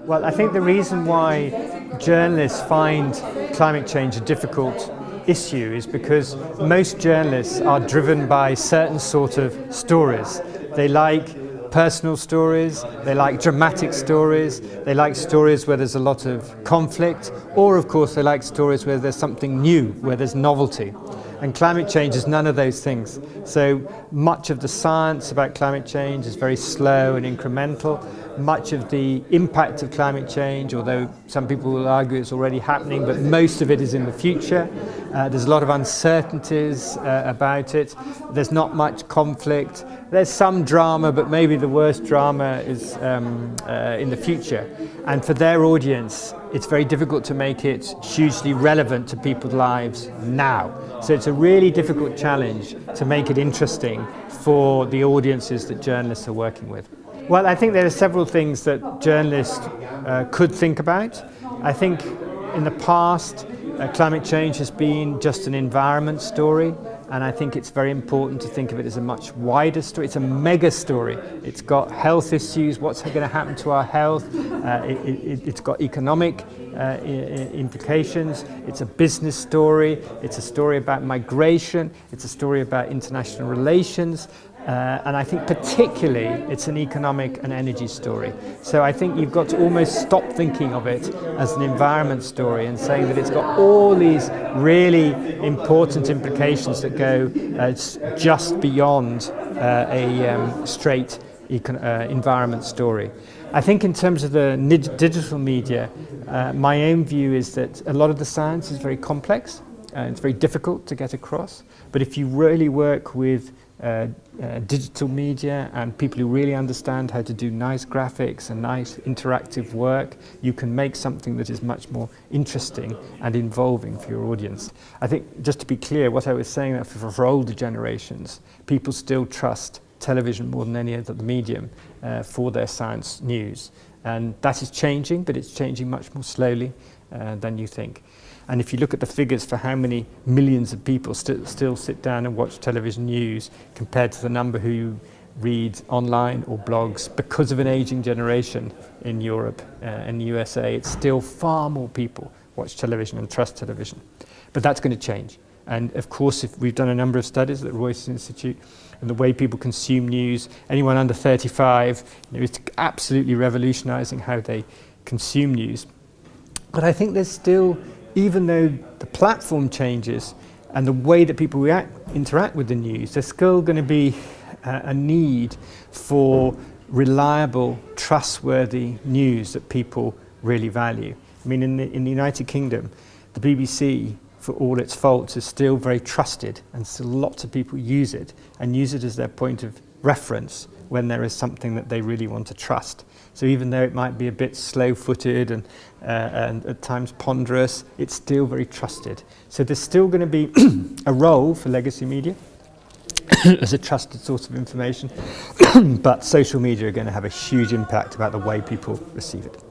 Well, I think the reason why journalists find climate change a difficult issue is because most journalists are driven by certain sort of stories. They like personal stories, they like dramatic stories, they like stories where there's a lot of conflict, or of course they like stories where there's something new, where there's novelty. And climate change is none of those things. So much of the science about climate change is very slow and incremental. Much of the impact of climate change, although some people will argue it's already happening, but most of it is in the future. There's a lot of uncertainties about it. There's not much conflict. There's some drama, but maybe the worst drama is in the future. And for their audience, it's very difficult to make it hugely relevant to people's lives now. So it's a really difficult challenge to make it interesting for the audiences that journalists are working with. Well, I think there are several things that journalists could think about. I think in the past, climate change has been just an environment story, and I think it's very important to think of it as a much wider story. It's a mega story. It's got health issues, what's going to happen to our health. It's got economic implications. It's a business story. It's a story about migration. It's a story about international relations. And I think particularly it's an economic and energy story. So I think you've got to almost stop thinking of it as an environment story and saying that it's got all these really important implications that go just beyond a straight environment story. I think in terms of the digital media, my own view is that a lot of the science is very complex and it's very difficult to get across. But if you really work with digital media and people who really understand how to do nice graphics and nice interactive work, you can make something that is much more interesting and involving for your audience. I think, just to be clear, what I was saying, that for older generations, people still trust television more than any other medium for their science news. And that is changing, but it's changing much more slowly than you think. And if you look at the figures for how many millions of people still sit down and watch television news compared to the number who read online or blogs, because of an aging generation in Europe and the USA, it's still far more people watch television and trust television. But that's going to change. And of course, if we've done a number of studies at the Reuters Institute, and the way people consume news, anyone under 35, it's absolutely revolutionizing how they consume news. But I think there's still, even though the platform changes and the way that people interact with the news, there's still going to be a need for reliable, trustworthy news that people really value. I mean, in the United Kingdom, the BBC, for all its faults, is still very trusted, and still lots of people use it as their point of reference when there is something that they really want to trust. So even though it might be a bit slow-footed and at times ponderous, it's still very trusted. So there's still going to be a role for legacy media as a trusted source of information, but social media are going to have a huge impact about the way people receive it.